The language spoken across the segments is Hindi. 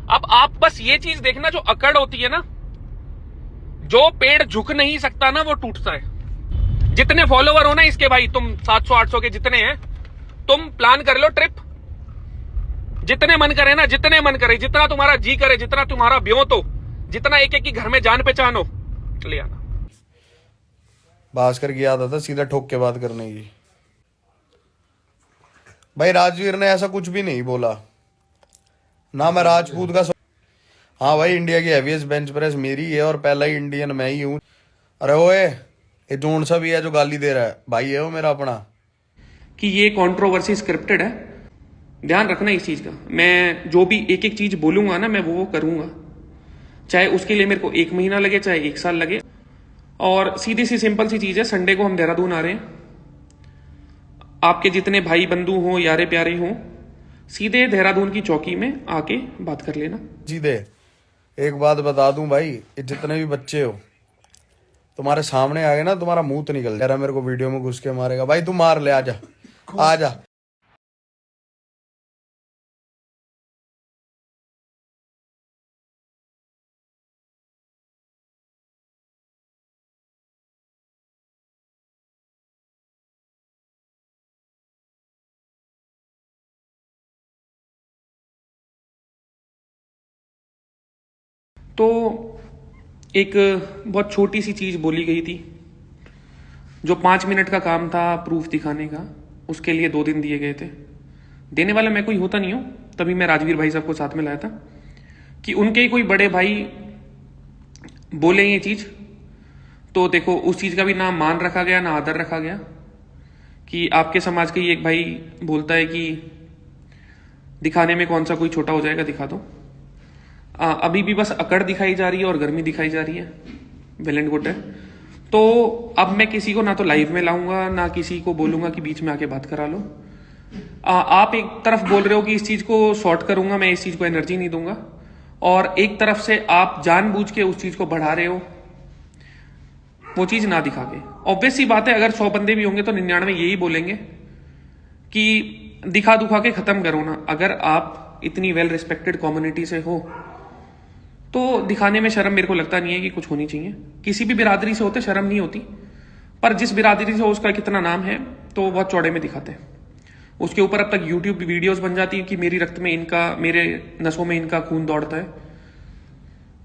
अब आप बस ये चीज देखना, जो अकड़ होती है ना, जो पेड़ झुक नहीं सकता ना वो टूटता है। जितने फॉलोवर हो ना इसके भाई, तुम 700-800 के जितने हैं, तुम प्लान कर लो ट्रिप, जितने मन करे ना, जितने मन करे, जितना तुम्हारा जी करे, जितना तुम्हारा ब्यों तो, जितना एक एक की घर में जान पहचान हो, ले आना। भास्कर की आदत है सीधा ठोक के बात करने की। भाई राजवीर ने ऐसा कुछ भी नहीं बोला ना, मैं राजपूत का हाँ भाई, इंडिया की हैवीएस्ट बेंच प्रेस मेरी है और पहला ही इंडियन मैं ही हूँ। अरे ओए, ये जोन सा भी है जो गाली दे रहा है, भाई है वो मेरा अपना। कि ये कंट्रोवर्सी स्क्रिप्टेड है, ध्यान रखना इस चीज का। मैं जो भी एक एक चीज बोलूंगा ना, मैं वो करूंगा, चाहे उसके लिए मेरे को 1 महीना लगे, चाहे 1 साल लगे। और सीधी सी सिंपल सी चीज है, संडे को हम देहरादून आ रहे हैं। आपके जितने भाई बंधु हो, यारे प्यारे हो, सीधे देहरादून की चौकी में आके बात कर लेना। सीधे एक बात बता दूं भाई, ये जितने भी बच्चे हो, तुम्हारे सामने आ गए ना, तुम्हारा मुंह तो निकल जाएगा। मेरे को वीडियो में घुस के मारेगा भाई, तू मार ले, आजा आजा। तो एक बहुत छोटी सी चीज बोली गई थी, जो 5 मिनट का काम था प्रूफ दिखाने का, उसके लिए 2 दिन दिए गए थे। देने वाला मैं कोई होता नहीं हूं, तभी मैं राजवीर भाई साहब को साथ में लाया था कि उनके ही कोई बड़े भाई बोले ये चीज, तो देखो उस चीज का भी ना मान रखा गया ना आदर रखा गया। कि आपके समाज के ही एक भाई बोलता है कि दिखाने में कौन सा कोई छोटा हो जाएगा, दिखा दो। अभी भी बस अकड़ दिखाई जा रही है और गर्मी दिखाई जा रही है, वेल एंड गुड है। तो अब मैं किसी को ना तो लाइव में लाऊंगा, ना किसी को बोलूंगा कि बीच में आके बात करा लो। आप एक तरफ बोल रहे हो कि इस चीज को सॉर्ट करूंगा, मैं इस चीज को एनर्जी नहीं दूंगा, और एक तरफ से आप जानबूझ के उस चीज को बढ़ा रहे हो, वो चीज ना दिखा के। ऑब्वियस सी बात है, अगर 100 बंदे भी होंगे तो 99 यही बोलेंगे कि दिखा दुखा के खत्म करो ना। अगर आप इतनी वेल रिस्पेक्टेड कम्युनिटी से हो तो दिखाने में शर्म मेरे को लगता नहीं है कि कुछ होनी चाहिए। किसी भी बिरादरी से होते शर्म नहीं होती, पर जिस बिरादरी से उसका कितना नाम है तो बहुत चौड़े में दिखाते हैं। उसके ऊपर अब तक यूट्यूब वीडियोस बन जाती है कि मेरी रक्त में इनका, मेरे नसों में इनका खून दौड़ता है,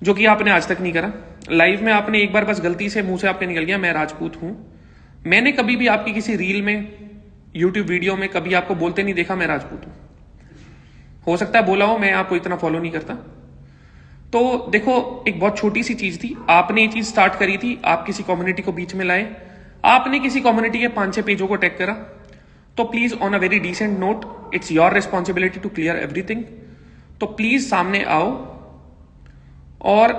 जो कि आपने आज तक नहीं करा। लाइव में आपने एक बार बस गलती से मुंह से आपके निकल गया मैं राजपूत हूं। मैंने कभी भी आपकी किसी रील में, यूट्यूब वीडियो में कभी आपको बोलते नहीं देखा मैं राजपूत हूं। हो सकता है बोला हो, मैं आपको इतना फॉलो नहीं करता। तो देखो, एक बहुत छोटी सी चीज थी, आपने ये चीज स्टार्ट करी थी, आप किसी कम्युनिटी को बीच में लाए, आपने किसी कम्युनिटी के 5-6 पेजों को टैग करा, तो please on a very decent note, it's your responsibility to clear everything. तो प्लीज सामने आओ। और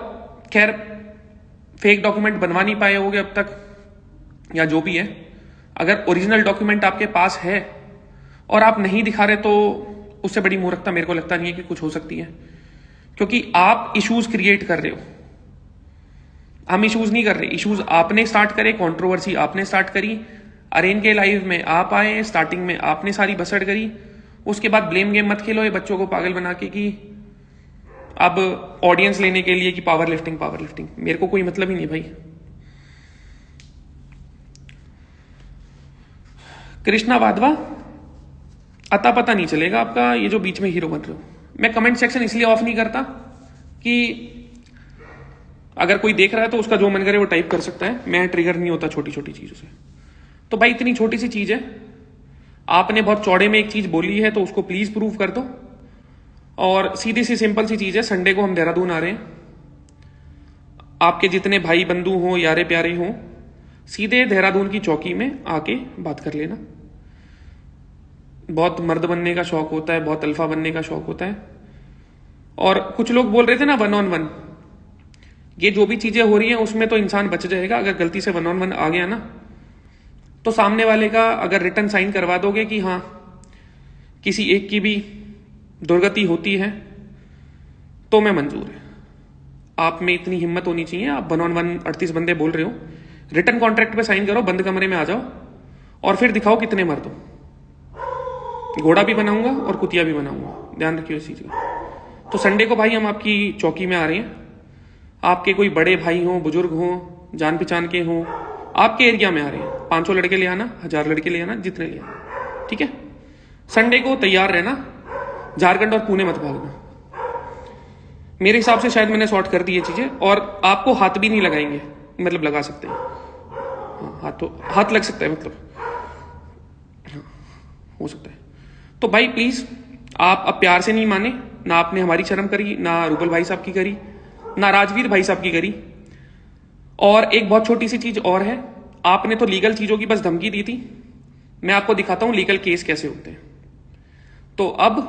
खैर, फेक डॉक्यूमेंट बनवा नहीं पाए होगे अब तक, या जो भी है, अगर ओरिजिनल डॉक्यूमेंट आपके पास है और आप नहीं दिखा रहे, तो उससे बड़ी मूर्खता मेरे को लगता नहीं है कि कुछ हो सकती है, क्योंकि आप इश्यूज क्रिएट कर रहे हो, हम इश्यूज नहीं कर रहे। इश्यूज आपने स्टार्ट करे, कंट्रोवर्सी आपने स्टार्ट करी, अरेन के लाइव में आप आए, स्टार्टिंग में आपने सारी बसड़ करी, उसके बाद ब्लेम गेम मत खेलो ये बच्चों को पागल बना के कि अब ऑडियंस लेने के लिए कि पावर लिफ्टिंग। मेरे को कोई मतलब ही नहीं भाई। कृष्णा वाधवा, अता पता नहीं चलेगा आपका, ये जो बीच में हीरो बन रहे हो। मैं कमेंट सेक्शन इसलिए ऑफ नहीं करता कि अगर कोई देख रहा है तो उसका जो मन करे वो टाइप कर सकता है, मैं ट्रिगर नहीं होता छोटी छोटी चीजों से। तो भाई इतनी छोटी सी चीज है, आपने बहुत चौड़े में एक चीज बोली है तो उसको प्लीज प्रूव कर दो। और सीधी सी सिंपल सी चीज है, संडे को हम देहरादून आ रहे हैं। आपके जितने भाई बंधु हो, यारे प्यारे हो, सीधे देहरादून की चौकी में आके बात कर लेना। बहुत मर्द बनने का शौक होता है, बहुत अल्फा बनने का शौक होता है। और कुछ लोग बोल रहे थे ना 1-on-1, ये जो भी चीजें हो रही हैं उसमें तो इंसान बच जाएगा। अगर गलती से 1-on-1 आ गया ना, तो सामने वाले का अगर रिटर्न साइन करवा दोगे कि हाँ किसी एक की भी दुर्गति होती है, तो मैं मंजूर है। आप में इतनी हिम्मत होनी चाहिए, आप 1-on-1 38 बंदे बोल रहे हो, रिटर्न कॉन्ट्रैक्ट पे साइन करो, बंद कमरे में आ जाओ और फिर दिखाओ कितने मर्द हो। घोड़ा भी बनाऊंगा और कुतिया भी बनाऊंगा, ध्यान रखियो इस चीज का। तो संडे को भाई हम आपकी चौकी में आ रहे हैं। आपके कोई बड़े भाई हों, बुजुर्ग हों, जान पहचान के हों, आपके एरिया में आ रहे हैं। 500 लड़के ले आना, 1000 लड़के ले आना, जितने ले आना, ठीक है। संडे को तैयार रहना, झारखंड और पुणे मत भागना। मेरे हिसाब से शायद मैंने सॉर्ट कर दी ये चीजें, और आपको हाथ भी नहीं लगाएंगे, मतलब लगा सकते हैं, हाँ, हाथ लग सकता है, मतलब हाँ, हो सकता है। तो भाई प्लीज आप अब प्यार से नहीं माने, ना आपने हमारी शर्म करी, ना रूबल भाई साहब की करी, ना राजवीर भाई साहब की करी। और एक बहुत छोटी सी चीज और है, आपने तो लीगल चीजों की बस धमकी दी थी, मैं आपको दिखाता हूं लीगल केस कैसे होते हैं। तो अब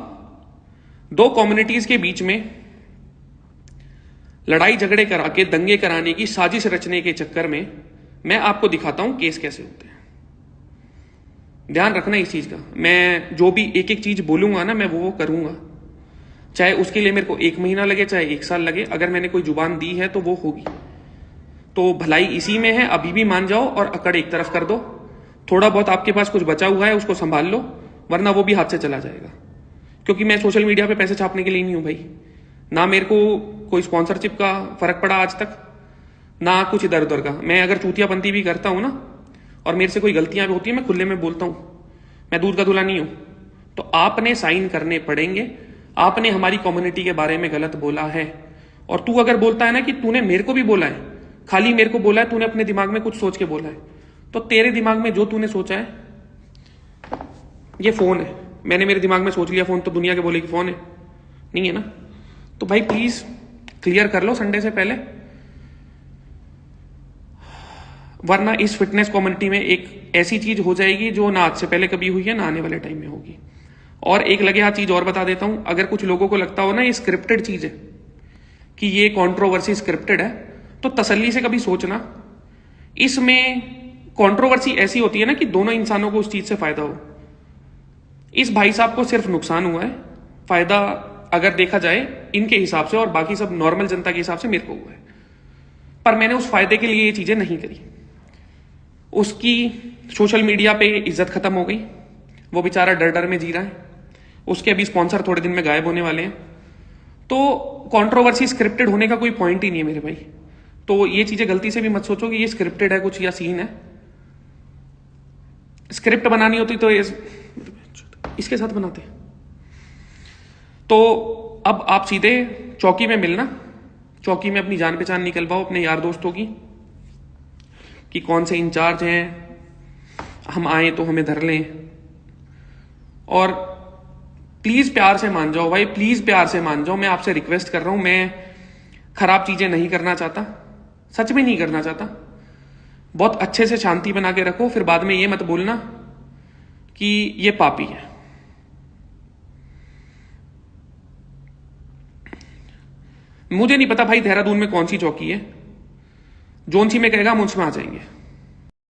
दो कम्युनिटीज के बीच में लड़ाई झगड़े करा के दंगे कराने की साजिश रचने के चक्कर में मैं आपको दिखाता हूं केस कैसे होते हैं। ध्यान रखना इस चीज का, मैं जो भी एक एक चीज बोलूंगा ना, मैं वो करूंगा, चाहे उसके लिए मेरे को 1 महीना लगे, चाहे 1 साल लगे। अगर मैंने कोई जुबान दी है तो वो होगी। तो भलाई इसी में है, अभी भी मान जाओ और अकड़ एक तरफ कर दो। थोड़ा बहुत आपके पास कुछ बचा हुआ है उसको संभाल लो, वरना वो भी हाथ से चला जाएगा। क्योंकि मैं सोशल मीडिया पे पैसे छापने के लिए नहीं हूं भाई, ना मेरे को कोई स्पॉन्सरशिप का फर्क पड़ा आज तक, ना कुछ इधर उधर का। मैं अगर चूतियापंती भी करता हूं ना, और मेरे से कोई गलतियां भी होती है, मैं खुले में बोलता हूं, मैं दूध का धुला नहीं हूं। तो आपने साइन करने पड़ेंगे। आपने हमारी कम्युनिटी के बारे में गलत बोला है, और तू अगर बोलता है ना कि तूने मेरे को भी बोला है, खाली मेरे को बोला है, तूने अपने दिमाग में कुछ सोच के बोला है, तो तेरे दिमाग में जो तूने सोचा है, ये फोन है, मैंने मेरे दिमाग में सोच लिया फोन, तो दुनिया के बोले कि फोन है, नहीं है ना। तो भाई प्लीज क्लियर कर लो संडे से पहले, वरना इस फिटनेस कम्युनिटी में एक ऐसी चीज हो जाएगी जो ना आज से पहले कभी हुई है, ना आने वाले टाइम में होगी। और एक लगे हाथ चीज और बता देता हूं, अगर कुछ लोगों को लगता हो ना ये स्क्रिप्टेड चीज है, कि ये कंट्रोवर्सी स्क्रिप्टेड है, तो तसल्ली से कभी सोचना, इसमें कंट्रोवर्सी ऐसी होती है ना कि दोनों इंसानों को उस चीज से फायदा हो। इस भाई साहब को सिर्फ नुकसान हुआ है, फायदा अगर देखा जाए इनके हिसाब से और बाकी सब नॉर्मल जनता के हिसाब से मेरे को हुआ है। पर मैंने उस फायदे के लिए ये चीजें नहीं करी। उसकी सोशल मीडिया पे इज्जत खत्म हो गई, वो बेचारा डर डर में जी रहा है, उसके अभी स्पॉन्सर थोड़े दिन में गायब होने वाले हैं। तो कंट्रोवर्सी स्क्रिप्टेड होने का कोई पॉइंट ही नहीं है मेरे भाई। तो ये चीजें गलती से भी मत सोचो कि ये स्क्रिप्टेड है कुछ या सीन है। स्क्रिप्ट बनानी होती तो इसके साथ बनाते। तो अब आप सीधे चौकी में मिलना, चौकी में अपनी जान पहचान निकलवाओ अपने यार दोस्तों की, कि कौन से इंचार्ज हैं, हम आए तो हमें धर लें। और प्लीज प्यार से मान जाओ भाई, प्लीज प्यार से मान जाओ, मैं आपसे रिक्वेस्ट कर रहा हूं। मैं खराब चीजें नहीं करना चाहता, सच में नहीं करना चाहता। बहुत अच्छे से शांति बना के रखो, फिर बाद में ये मत बोलना कि ये पापी है। मुझे नहीं पता भाई देहरादून में कौन सी चौकी है, जोन सी में कहेगा हम उसमें आ जाएंगे।